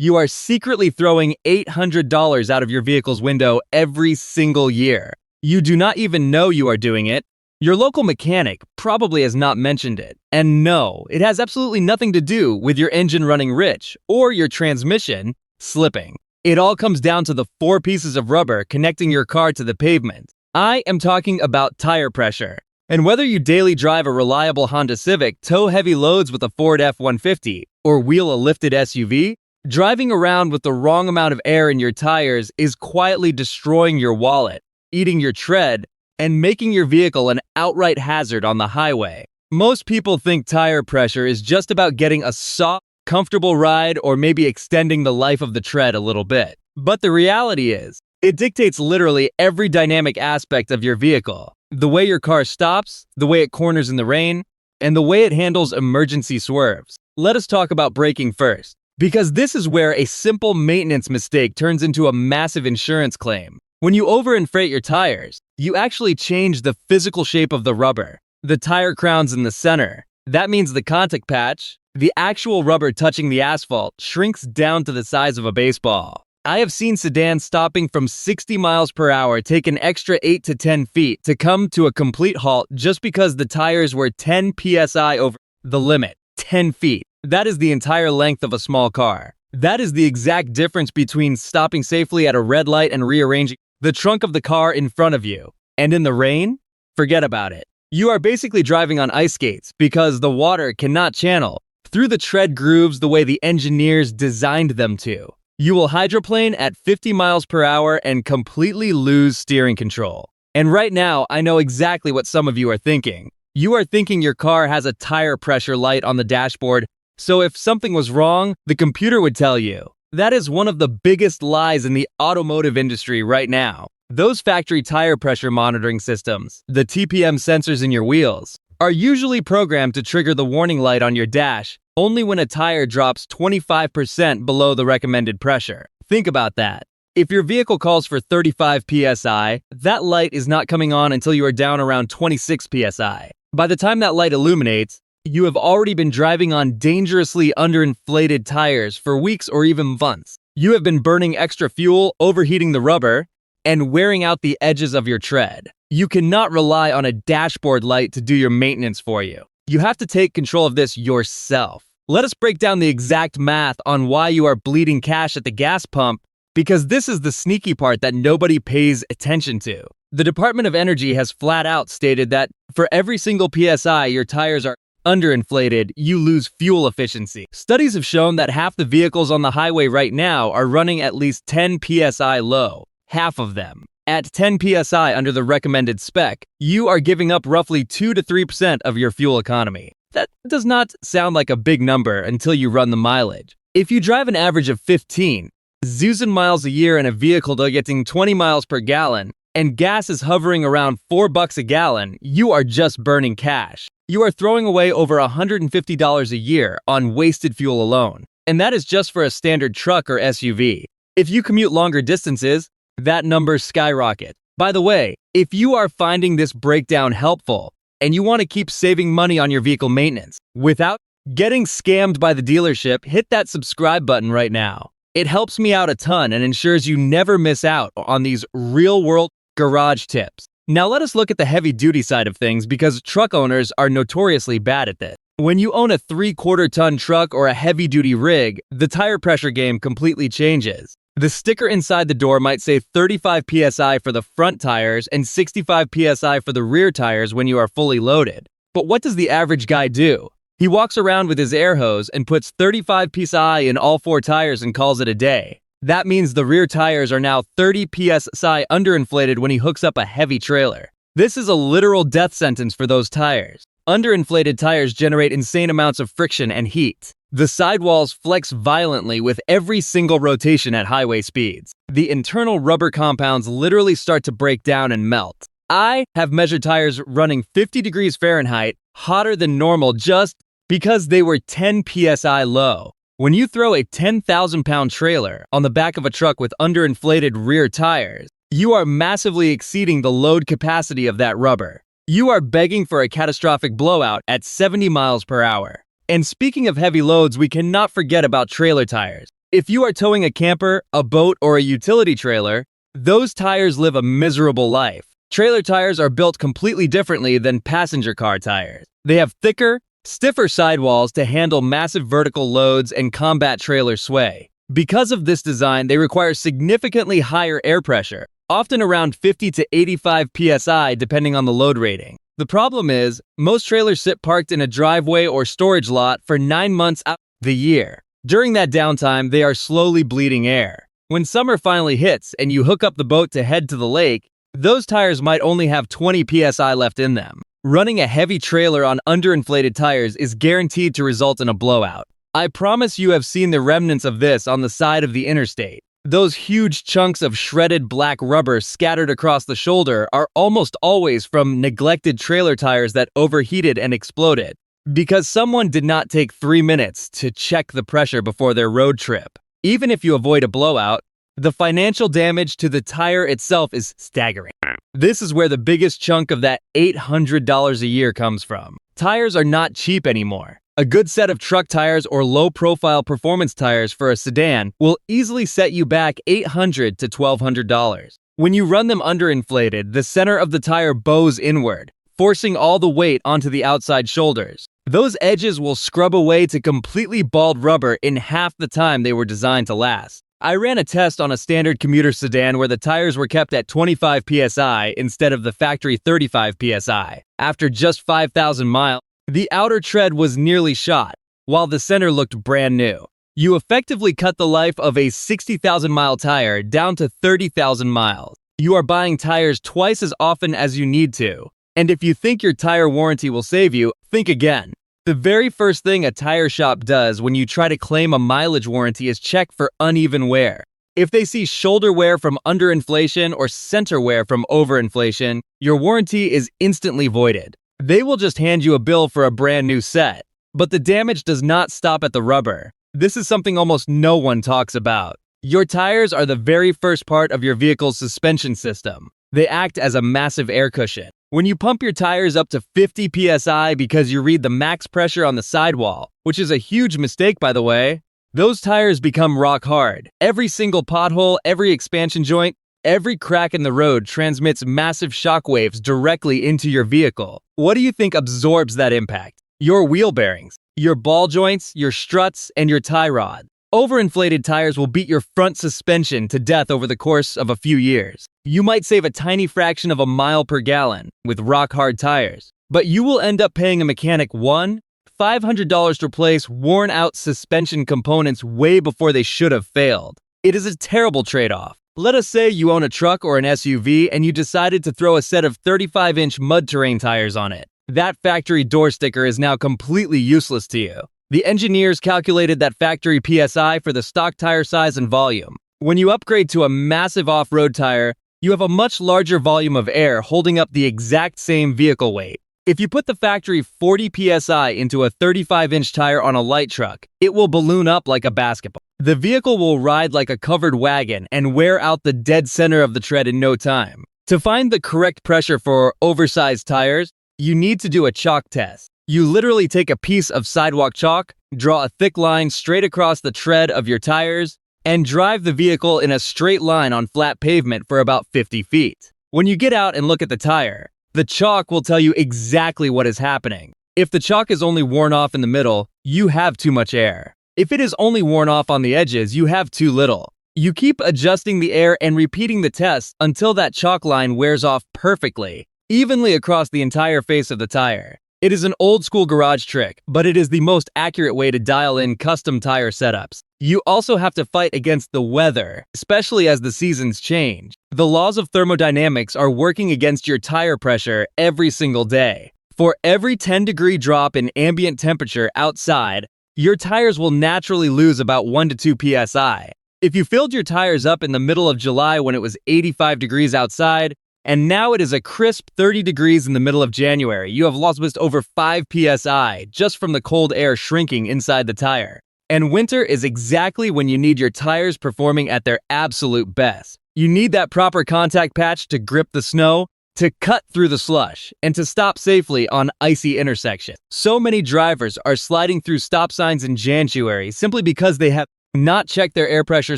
you are secretly throwing $800 out of your vehicle's window every single year. You do not even know you are doing it. Your local mechanic probably has not mentioned it. And no, it has absolutely nothing to do with your engine running rich or your transmission slipping. It all comes down to the 4 pieces of rubber connecting your car to the pavement. I am talking about tire pressure. And whether you daily drive a reliable Honda Civic, tow heavy loads with a Ford F-150, or wheel a lifted SUV, driving around with the wrong amount of air in your tires is quietly destroying your wallet, eating your tread, and making your vehicle an outright hazard on the highway. Most people think tire pressure is just about getting a soft, comfortable ride or maybe extending the life of the tread a little bit. But the reality is, it dictates literally every dynamic aspect of your vehicle. The way your car stops, the way it corners in the rain, and the way it handles emergency swerves. Let us talk about braking first, because this is where a simple maintenance mistake turns into a massive insurance claim. When you overinflate your tires, you actually change the physical shape of the rubber. The tire crown's in the center. That means the contact patch, the actual rubber touching the asphalt, shrinks down to the size of a baseball. I have seen sedans stopping from 60 miles per hour take an extra 8 to 10 feet to come to a complete halt just because the tires were 10 psi over the limit. 10 feet. That is the entire length of a small car. That is the exact difference between stopping safely at a red light and rearranging the trunk of the car in front of you. And in the rain? Forget about it. You are basically driving on ice skates because the water cannot channel through the tread grooves the way the engineers designed them to. You will hydroplane at 50 miles per hour and completely lose steering control. And right now, I know exactly what some of you are thinking. You are thinking your car has a tire pressure light on the dashboard, so if something was wrong, the computer would tell you. That is one of the biggest lies in the automotive industry right now. Those factory tire pressure monitoring systems, the TPM sensors in your wheels, are usually programmed to trigger the warning light on your dash only when a tire drops 25% below the recommended pressure. Think about that. If your vehicle calls for 35 psi, that light is not coming on until you are down around 26 psi. By the time that light illuminates, you have already been driving on dangerously underinflated tires for weeks or even months. You have been burning extra fuel, overheating the rubber, and wearing out the edges of your tread. You cannot rely on a dashboard light to do your maintenance for you. You have to take control of this yourself. Let us break down the exact math on why you are bleeding cash at the gas pump, because this is the sneaky part that nobody pays attention to. The Department of Energy has flat out stated that for every single PSI your tires are underinflated, you lose fuel efficiency. Studies have shown that half the vehicles on the highway right now are running at least 10 PSI low. Half of them. At 10 psi under the recommended spec, you are giving up roughly 2 to 3% of your fuel economy. That does not sound like a big number until you run the mileage. If you drive an average of 15,000 miles a year in a vehicle getting 20 miles per gallon, and gas is hovering around $4 a gallon, you are just burning cash. You are throwing away over $150 a year on wasted fuel alone. And that is just for a standard truck or SUV. If you commute longer distances, that number skyrockets. By the way, if you are finding this breakdown helpful and you want to keep saving money on your vehicle maintenance without getting scammed by the dealership, hit that subscribe button right now. It helps me out a ton and ensures you never miss out on these real-world garage tips. Now let us look at the heavy-duty side of things because truck owners are notoriously bad at this. When you own a 3/4-ton truck or a heavy-duty rig, the tire pressure game completely changes. The sticker inside the door might say 35 psi for the front tires and 65 psi for the rear tires when you are fully loaded. But what does the average guy do? He walks around with his air hose and puts 35 psi in all 4 tires and calls it a day. That means the rear tires are now 30 psi underinflated when he hooks up a heavy trailer. This is a literal death sentence for those tires. Underinflated tires generate insane amounts of friction and heat. The sidewalls flex violently with every single rotation at highway speeds. The internal rubber compounds literally start to break down and melt. I have measured tires running 50 degrees Fahrenheit, hotter than normal just because they were 10 psi low. When you throw a 10,000-pound trailer on the back of a truck with underinflated rear tires, you are massively exceeding the load capacity of that rubber. You are begging for a catastrophic blowout at 70 miles per hour. And speaking of heavy loads, we cannot forget about trailer tires. If you are towing a camper, a boat, or a utility trailer, those tires live a miserable life. Trailer tires are built completely differently than passenger car tires. They have thicker, stiffer sidewalls to handle massive vertical loads and combat trailer sway. Because of this design, they require significantly higher air pressure, often around 50 to 85 psi depending on the load rating. The problem is, most trailers sit parked in a driveway or storage lot for 9 months out of the year. During that downtime, they are slowly bleeding air. When summer finally hits and you hook up the boat to head to the lake, those tires might only have 20 psi left in them. Running a heavy trailer on underinflated tires is guaranteed to result in a blowout. I promise you have seen the remnants of this on the side of the interstate. Those huge chunks of shredded black rubber scattered across the shoulder are almost always from neglected trailer tires that overheated and exploded, because someone did not take 3 minutes to check the pressure before their road trip. Even if you avoid a blowout, the financial damage to the tire itself is staggering. This is where the biggest chunk of that $800 a year comes from. Tires are not cheap anymore. A good set of truck tires or low-profile performance tires for a sedan will easily set you back $800 to $1,200. When you run them underinflated, the center of the tire bows inward, forcing all the weight onto the outside shoulders. Those edges will scrub away to completely bald rubber in half the time they were designed to last. I ran a test on a standard commuter sedan where the tires were kept at 25 psi instead of the factory 35 psi. After just 5,000 miles, the outer tread was nearly shot, while the center looked brand new. You effectively cut the life of a 60,000-mile tire down to 30,000 miles. You are buying tires twice as often as you need to. And if you think your tire warranty will save you, think again. The very first thing a tire shop does when you try to claim a mileage warranty is check for uneven wear. If they see shoulder wear from underinflation or center wear from overinflation, your warranty is instantly voided. They will just hand you a bill for a brand new set. But the damage does not stop at the rubber. This is something almost no one talks about. Your tires are the very first part of your vehicle's suspension system. They act as a massive air cushion. When you pump your tires up to 50 psi because you read the max pressure on the sidewall, which is a huge mistake by the way, those tires become rock hard. Every single pothole, every expansion joint, every crack in the road transmits massive shock waves directly into your vehicle. What do you think absorbs that impact? Your wheel bearings, your ball joints, your struts, and your tie rod. Overinflated tires will beat your front suspension to death over the course of a few years. You might save a tiny fraction of a mile per gallon with rock-hard tires, but you will end up paying a mechanic $500 to replace worn-out suspension components way before they should have failed. It is a terrible trade-off. Let us say you own a truck or an SUV and you decided to throw a set of 35-inch mud terrain tires on it. That factory door sticker is now completely useless to you. The engineers calculated that factory PSI for the stock tire size and volume. When you upgrade to a massive off-road tire, you have a much larger volume of air holding up the exact same vehicle weight. If you put the factory 40 psi into a 35-inch tire on a light truck, it will balloon up like a basketball. The vehicle will ride like a covered wagon and wear out the dead center of the tread in no time. To find the correct pressure for oversized tires, you need to do a chalk test. You literally take a piece of sidewalk chalk, draw a thick line straight across the tread of your tires, and drive the vehicle in a straight line on flat pavement for about 50 feet. When you get out and look at the tire, the chalk will tell you exactly what is happening. If the chalk is only worn off in the middle, you have too much air. If it is only worn off on the edges, you have too little. You keep adjusting the air and repeating the test until that chalk line wears off perfectly, evenly across the entire face of the tire. It is an old-school garage trick, but it is the most accurate way to dial in custom tire setups. You also have to fight against the weather, especially as the seasons change. The laws of thermodynamics are working against your tire pressure every single day. For every 10-degree drop in ambient temperature outside, your tires will naturally lose about 1 to 2 psi. If you filled your tires up in the middle of July when it was 85 degrees outside, and now it is a crisp 30 degrees in the middle of January, you have lost over 5 psi just from the cold air shrinking inside the tire. And winter is exactly when you need your tires performing at their absolute best. You need that proper contact patch to grip the snow, to cut through the slush, and to stop safely on icy intersections. So many drivers are sliding through stop signs in January simply because they have not checked their air pressure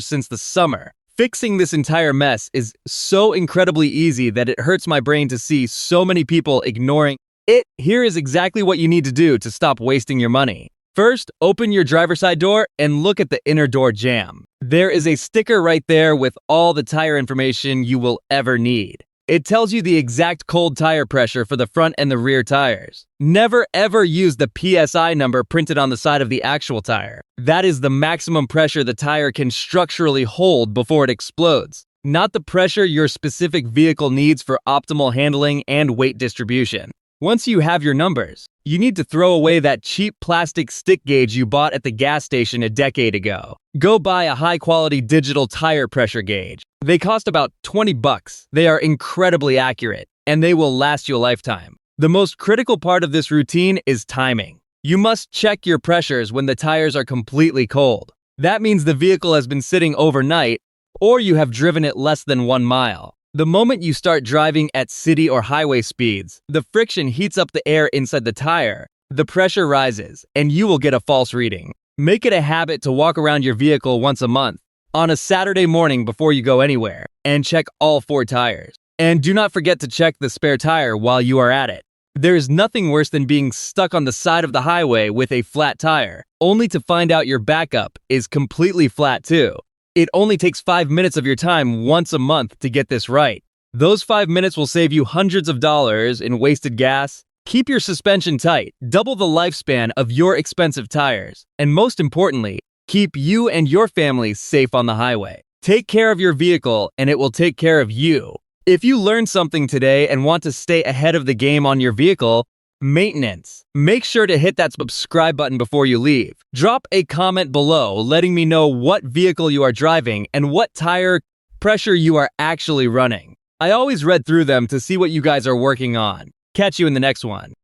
since the summer. Fixing this entire mess is so incredibly easy that it hurts my brain to see so many people ignoring it. Here is exactly what you need to do to stop wasting your money. First, open your driver's side door and look at the inner door jamb. There is a sticker right there with all the tire information you will ever need. It tells you the exact cold tire pressure for the front and the rear tires. Never ever use the PSI number printed on the side of the actual tire. That is the maximum pressure the tire can structurally hold before it explodes, not the pressure your specific vehicle needs for optimal handling and weight distribution. Once you have your numbers, you need to throw away that cheap plastic stick gauge you bought at the gas station a decade ago. Go buy a high-quality digital tire pressure gauge. They cost about $20. They are incredibly accurate, and they will last you a lifetime. The most critical part of this routine is timing. You must check your pressures when the tires are completely cold. That means the vehicle has been sitting overnight, or you have driven it less than 1 mile. The moment you start driving at city or highway speeds, the friction heats up the air inside the tire, the pressure rises, and you will get a false reading. Make it a habit to walk around your vehicle once a month, on a Saturday morning before you go anywhere, and check all 4 tires. And do not forget to check the spare tire while you are at it. There is nothing worse than being stuck on the side of the highway with a flat tire, only to find out your backup is completely flat too. It only takes 5 minutes of your time once a month to get this right. Those 5 minutes will save you hundreds of dollars in wasted gas. Keep your suspension tight, double the lifespan of your expensive tires, and most importantly, keep you and your family safe on the highway. Take care of your vehicle and it will take care of you. If you learned something today and want to stay ahead of the game on your vehicle, maintenance, make sure to hit that subscribe button before you leave. Drop a comment below letting me know what vehicle you are driving and what tire pressure you are actually running. I always read through them to see what you guys are working on. Catch you in the next one.